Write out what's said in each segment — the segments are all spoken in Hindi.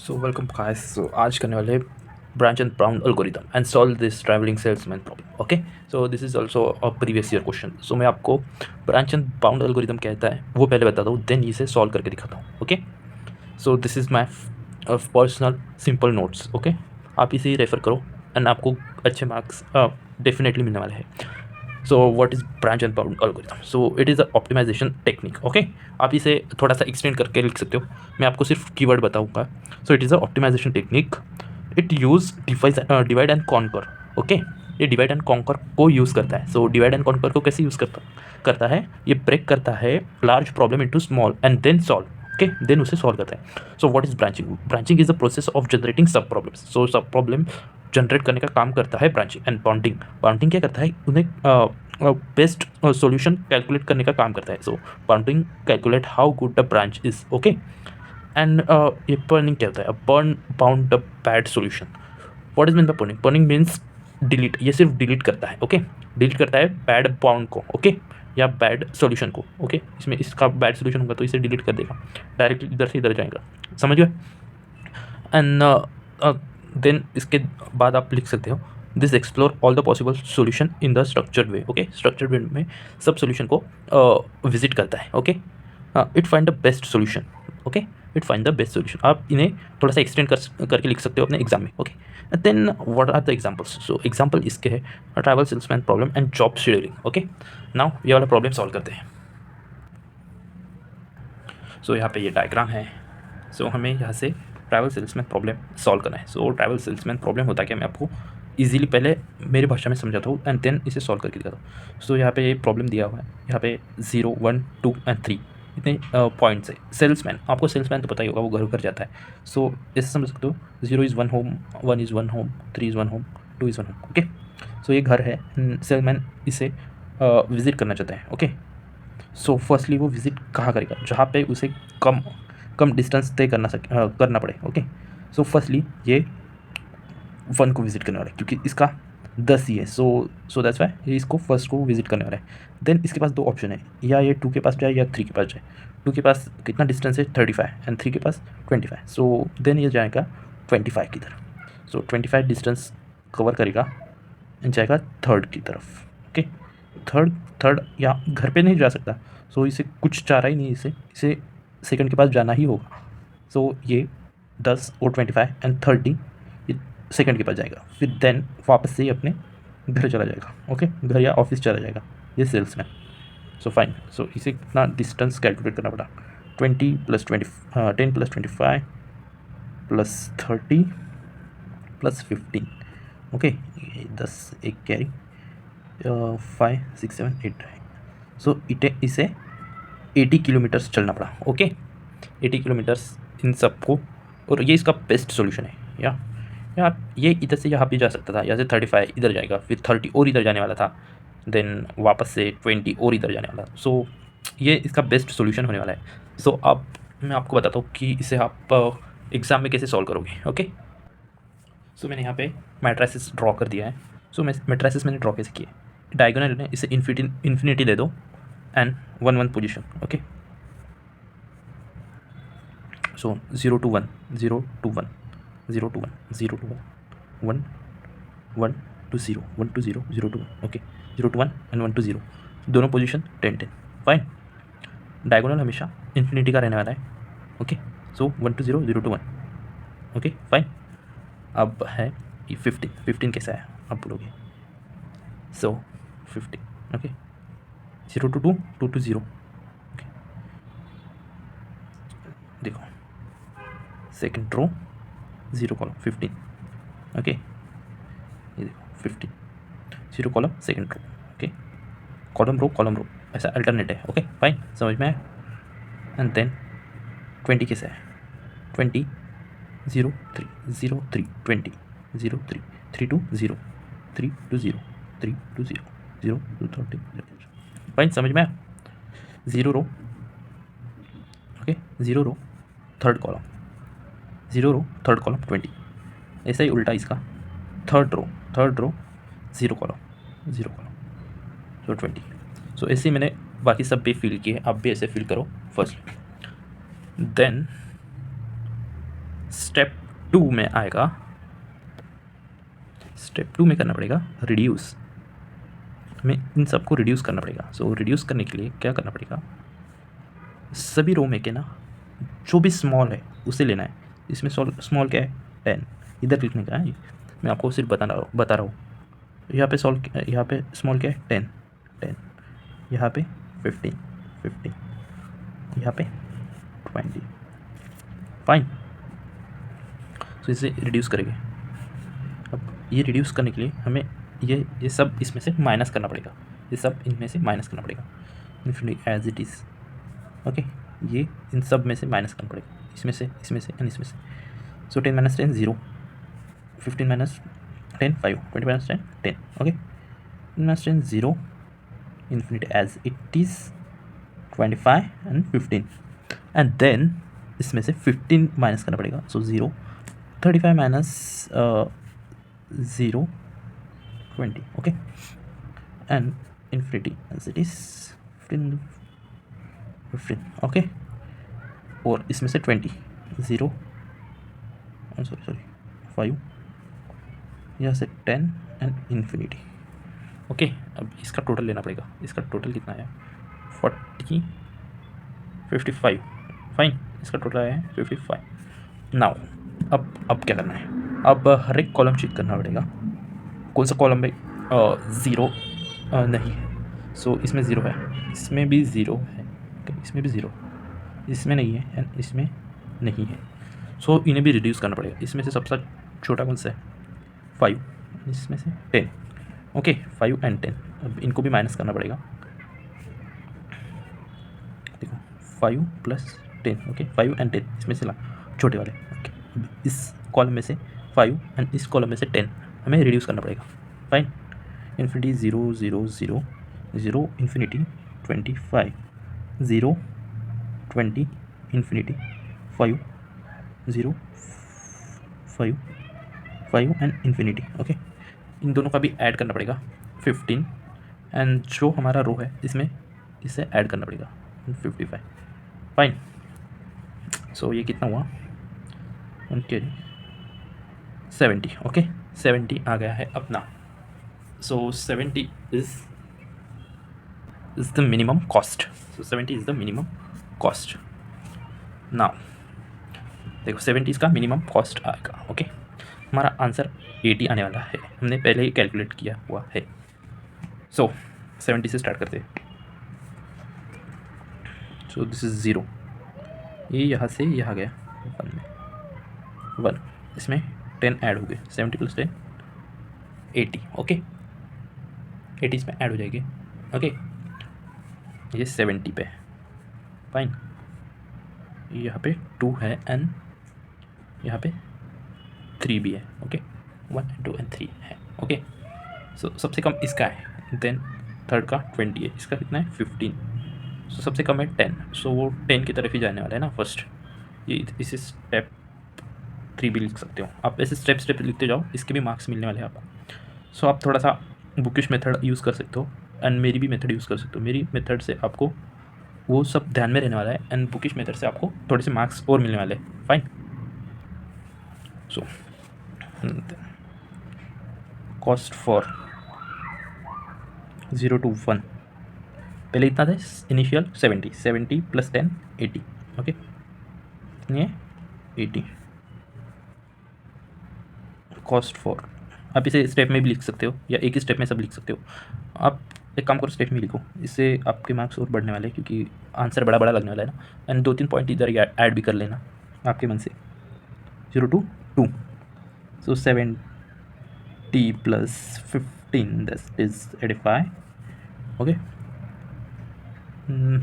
So welcome guys. सो आज करने वाले branch and bound algorithm and solve this travelling salesman problem. Okay, so this is also a previous year question. So मैं आपको ब्रांच एंड बाउंड एल्गोरिथम कहता है वो पहले बताता हूँ, देन इसे सॉल्व करके दिखाता हूँ। Okay, so this is my personal simple notes. Okay, आप इसे रेफर करो एंड आपको अच्छे मार्क्स डेफिनेटली मिलने वाले हैं। So what is branch and bound algorithm? So it is a optimization technique. Okay, आप इसे थोड़ा सा एक्सटेंड करके लिख सकते हो, मैं आपको सिर्फ कीवर्ड बताऊंगा। So it is a optimization technique. It use divide and conquer. Okay, ये डिवाइड एंड कॉन्कर को यूज़ करता है। सो डिवाइड एंड कॉन्कर को कैसे यूज़ करता है? ये ब्रेक करता है large problem into small and then solve. Okay, then उसे सॉल्व करता है। So what is branching? Branching is the process of generating sub problems. So sub problem generate करने का काम करता है ब्रांचिंग। एंड बाउंडिंग, बाउंडिंग क्या करता है? उन्हें बेस्ट सॉल्यूशन कैलकुलेट करने का काम करता है। So bounding calculate how good the branch is. Okay, and ये पर्निंग क्या होता है? Prune bound the bad solution. What is mean by pruning? Pruning means delete. ये सिर्फ डिलीट करता है। ओके, डिलीट करता है बैड बाउंड को। ओके, या बैड सॉल्यूशन को। ओके, इसमें इसका बैड सॉल्यूशन होगा तो इसे डिलीट कर देगा, डायरेक्टली इधर से इधर जाएगा। समझ गए? एंड देन इसके बाद आप लिख सकते हो this explore all the possible solution in the structured way. Okay, structured way में सब सॉल्यूशन को विजिट करता है। Okay, it find the best solution. Okay, it find the best solution. आप इन्हें थोड़ा सा एक्सटेंड करके लिख सकते हो अपने एग्जाम में। Okay, then what are the examples? So example इसके है travel salesman problem and job scheduling. Okay, now ये वाला प्रॉब्लम सॉल्व करते हैं। सो यहाँ पे ये डायग्राम है। सो हमें यहाँ से ट्रैवल सेल्समैन प्रॉब्लम सॉल्व करना है। सो ट्रैवल सेल्समैन प्रॉब्लम होता है क्या, मैं आपको इजीली पहले मेरी भाषा में समझाता हूँ एंड देन इसे सॉल्व करके दिखाता हूँ। सो यहाँ पे ये प्रॉब्लम दिया हुआ है, यहाँ पे 0, 1, 2 एंड 3 इतने पॉइंट्स है। सेल्समैन, आपको सेल्समैन तो पता ही होगा, वो घर घर जाता है। सो ऐसे समझ सकते हो 0 is 1 home, 1 is 1 home, 3 is 1 home, 2 is 1 home. Okay, so ये घर है, सेल्समैन इसे विजिट करना चाहता है। ओके, सो फर्स्टली वो विजिट कहाँ करेगा? जहाँ पे उसे कम कम डिस्टेंस तय करना पड़े। ओके, सो फर्स्टली ये 1 को विजिट करने वाला है क्योंकि इसका 10 ही है। सो दैट्स वाई ये इसको फर्स्ट को विजिट करने वाला है। देन इसके पास 2 ऑप्शन है, या ये 2 के पास जाए या 3 के पास जाए। 2 के पास कितना डिस्टेंस है? 35 एंड 3 के पास 25। सो देन ये जाएगा 25 की तरफ। सो 25 डिस्टेंस कवर करेगा एंड जाएगा थर्ड की तरफ। ओके, थर्ड थर्ड या घर पे नहीं जा सकता। सो इसे कुछ चाह रहा ही नहीं, इसे सेकंड के पास जाना ही होगा। सो ये 10 और 25 एंड 30 ये सेकंड के पास जाएगा। फिर देन वापस से ही अपने घर चला जाएगा। ओके, घर या ऑफिस चला जाएगा ये सेल्समैन। सो फाइन, सो इसे कितना डिस्टेंस कैलकुलेट करना पड़ा? 20 + 20 10 + 25 + 30 + 15। ओके, 10 एक कैरी 5, 6, 7, 8। सो इसे 80 किलोमीटर्स चलना पड़ा। ओके, 80 किलोमीटर्स इन सबको, और ये इसका बेस्ट सॉल्यूशन है। या ये इधर से यहाँ भी जा सकता था, यहाँ से 35 इधर जाएगा, फिर 30 और इधर जाने वाला था, देन वापस से 20 और इधर जाने वाला। सो ये इसका बेस्ट सॉल्यूशन होने वाला है। सो अब मैं आपको बताता हूँ कि इसे आप एग्ज़ाम में कैसे सॉल्व करोगे। ओके, सो मैंने यहाँ पे मैट्रिसेस ड्रॉ कर दिया है। सो मैट्रिसेस मैंने ड्रॉ कैसे किए? डायगोनल में इसे इन्फिनिटी दे दो and 1, 1 position. Okay, so 0 to 1, 0 to 1, 0 to 1, 0 to 1, 1 to 0, 1 to 0, 0 to 1। Okay, 0 to 1 and 1 to 0 दोनों पोजीशन 10, 10। फाइन, डायगोनल हमेशा इन्फिनिटी का रहने वाला है। Okay, so 1 to 0, 0 to 1। Okay fine, अब है ये 15। 15 कैसा है आप बोलोगे? So 15। Okay, 0 to 2, 2 to 0। Okay, देखो सेकेंड रो 0 कॉलम 15। ओके, ये देखो 15 0 column second row. Okay, column रो ऐसा अल्टरनेट है। ओके फाइन, समझ में आया? एंड देन 20 कैसा है? 20 0 3 0 3 20 0 3 3 2 0 3 2 0 3 2 0 0 2 30। फाइन, समझ में आया? 0 row. Okay, 0 row third column, 0 row third column 20। ऐसा ही उल्टा इसका third row 0 column 0 column, so 20। So ऐसे ही मैंने बाकी सब भी फिल किए, आप भी ऐसे फिल करो फर्स्ट। देन स्टेप 2 में आएगा, स्टेप 2 में करना पड़ेगा रिड्यूस, हमें इन सबको रिड्यूस करना पड़ेगा। सो रिड्यूस करने के लिए क्या करना पड़ेगा, सभी रो में के ना जो भी स्मॉल है उसे लेना है। इसमें स्मॉल क्या है 10, इधर लिखने का है, मैं आपको सिर्फ बता रहा हूँ। यहाँ पे यहाँ पे स्मॉल क्या है 10 10, यहाँ पे 15 15, यहाँ पे 20। फाइन, तो इसे रिड्यूस करेंगे। अब ये रिड्यूस करने के लिए हमें ये सब इसमें से माइनस करना पड़ेगा, ये सब इनमें से माइनस करना पड़ेगा infinity as it is. Okay, ये इन सब में से माइनस करना पड़ेगा, इसमें से एंड इसमें से। सो 10 - 10 0, 15 - 10 5, 20 - 10 10। Okay, 10 - 10 0, infinity as it is 25 and 15, and then इसमें से 15 माइनस करना पड़ेगा। So 0, 35 minus 0 20। Okay, and infinity as it is 15। Okay, और इसमें से 20 0 सॉरी 5, यहाँ से 10 एंड इन्फिनिटी। ओके, अब इसका टोटल लेना पड़ेगा। इसका टोटल कितना है 40 55। फाइन, इसका टोटल आया है 55। नाउ अब क्या करना है, अब हर एक कॉलम चेक करना पड़ेगा। कौन सा कॉलम में 0 नहीं है, सो इसमें 0 है, इसमें भी 0 है, इसमें भी 0, इसमें नहीं है एंड इसमें नहीं है। सो इन्हें भी रिड्यूस करना पड़ेगा। इसमें से सबसे छोटा कौन सा है 5, इसमें से 10। ओके, 5 एंड 10, अब इनको भी माइनस करना पड़ेगा। देखो 5 + 10। ओके, 5 एंड 10 इसमें से ला छोटे वाले। ओके, इस कॉलम में से 5 एंड इस कॉलम में से 10 हमें रिड्यूस करना पड़ेगा। Fine, infinity 0 0 0 0, infinity 25 0 20, infinity 5 0 5 5 and infinity. Okay, इन दोनों का भी ऐड करना पड़ेगा 15, एंड जो हमारा रो है इसमें इसे ऐड करना पड़ेगा 55। फाइन, सो ये कितना हुआ 70। ओके, 70 आ गया है अपना। सो 70 is the minimum cost. So 70 is the minimum cost. Now देखो 70 इसका मिनिमम कॉस्ट आएगा। ओके, हमारा आंसर 80 आने वाला है, हमने पहले ही कैलकुलेट किया हुआ है। सो 70 से स्टार्ट करते हैं। सो दिस इज़ 0, ये यहाँ से यहाँ गया 1 में 1, इसमें 10 ऐड हो गए, 70 + 10 80। ओके, 80 इसमें ऐड हो जाएगी। ओके, ये 70 पे। फाइन, यहाँ पे 2 है एंड यहाँ पे 3 भी है। ओके, 1 2 एंड 3 है। ओके, सो सबसे कम इसका है, देन थर्ड का 20 है, इसका कितना है 15। सो सबसे कम है 10, सो वो 10 की तरफ ही जाने वाला है ना फर्स्ट। ये इसे स्टेप 3 भी लिख सकते हो आप, ऐसे स्टेप लिखते जाओ, इसके भी मार्क्स मिलने वाले हैं आपको। सो आप थोड़ा सा बुकिश मेथड यूज़ कर सकते हो एंड मेरी भी मेथड यूज़ कर सकते हो। मेरी मेथड से आपको वो सब ध्यान में रहने वाला है एंड बुकिश मेथड से आपको थोड़े से मार्क्स और मिलने वाले हैं। Fine, so cost for 0 to 1 पहले इतना था इनिशियल 70 + 10 80। ओके, ये 80 कॉस्ट फॉर। आप इसे स्टेप में भी लिख सकते हो या एक ही स्टेप में सब लिख सकते हो। आप एक काम करो, स्टेप में लिखो, इससे आपके मार्क्स और बढ़ने वाले हैं क्योंकि आंसर बड़ा लगने वाला है ना। एंड 2-3 पॉइंट इधर ऐड भी कर लेना आपके मन से। 0 to 2, so 70 + 15 that is 85। Okay,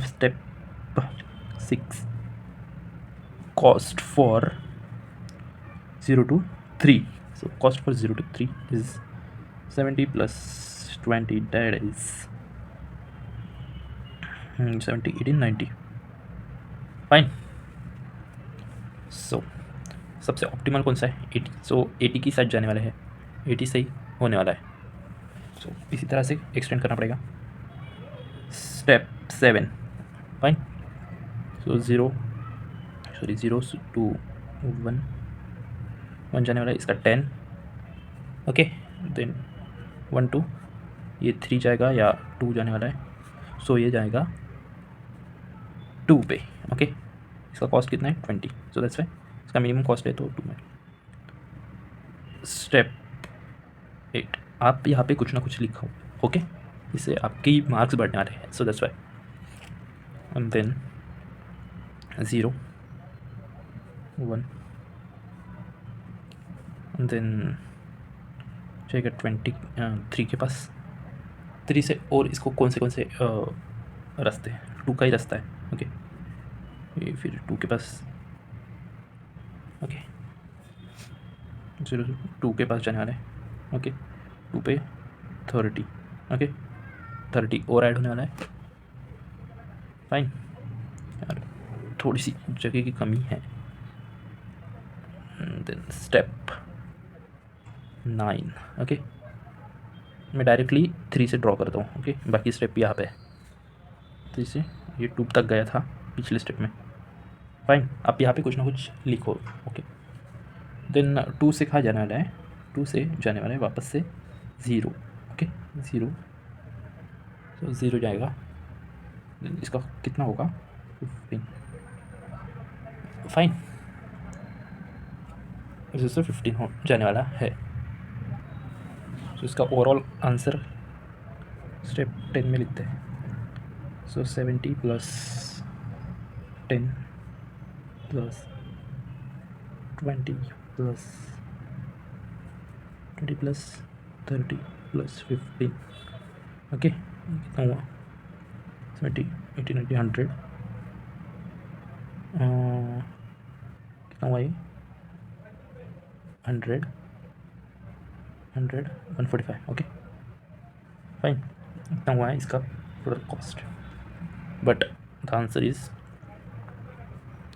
step 6 cost for 0 to 3, so cost for 0 to 3 is 70 + 20, that is 70 18 90। Fine, सो सबसे ऑप्टिमल कौन सा है 80, सो 80 की साइड जाने वाला है, 80 सही होने वाला है। सो इसी तरह से एक्सटेंड करना पड़ेगा। स्टेप 7, फाइन, सो 0 to 1 1 जाने वाला है, इसका 10, ओके। देन 1 2, ये 3 जाएगा या 2 जाने वाला है, सो ये जाएगा 2 पे, ओके। इसका कॉस्ट कितना है 20, सो दैट्स वाई इसका मिनिमम कॉस्ट है तो 2 में। स्टेप 8, आप यहाँ पे कुछ ना कुछ लिखो, ओके, इससे आपकी मार्क्स बढ़ने वाले हैं, so that's why. And then 0 1, then जाएगा 3 के पास, 3 से और इसको कौन से रास्ते हैं, 2 का ही रास्ता है, ओके। ये फिर 2 के पास, ओके, 0 2 के पास जाने वाला है, ओके। 2 पे 30, ओके, 30 और ऐड होने वाला है, फाइन। यार थोड़ी सी जगह की कमी है। देन स्टेप 9, ओके, मैं डायरेक्टली 3 से ड्रॉ करता हूँ, ओके। बाकी स्टेप यहाँ पे 3 से ये 2 तक गया था पिछले स्टेप में, फाइन। आप यहाँ पे कुछ ना कुछ लिखो, ओके। देन 2 से कहाँ जाने वाला है, 2 से जाने वाला है वापस से 0, ओके, 0, तो 0 जाएगा, इसका कितना होगा 15, फाइन, इससे 15 हो जाने वाला है। तो इसका ओवरऑल आंसर स्टेप 10 में लिखते हैं, सो 70 plus 10 plus 20 plus 30 plus 15, okay. कितना हुआ 70 80 90 100, कितना हुआ ये 100 100 145, ओके, फाइन। इतना हुआ है इसका total cost, but the answer is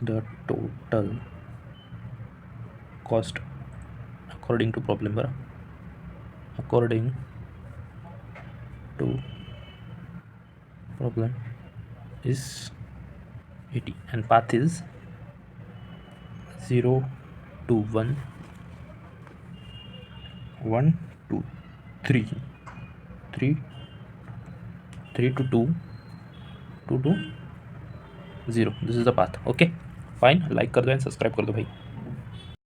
the total cost according to problem बरा, according to problem is 80 and path is 0 to 1 1 to 3 3 3 to 2 2 to 0, this is the path, okay, fine। Like कर दो एंड सब्सक्राइब कर दो भाई।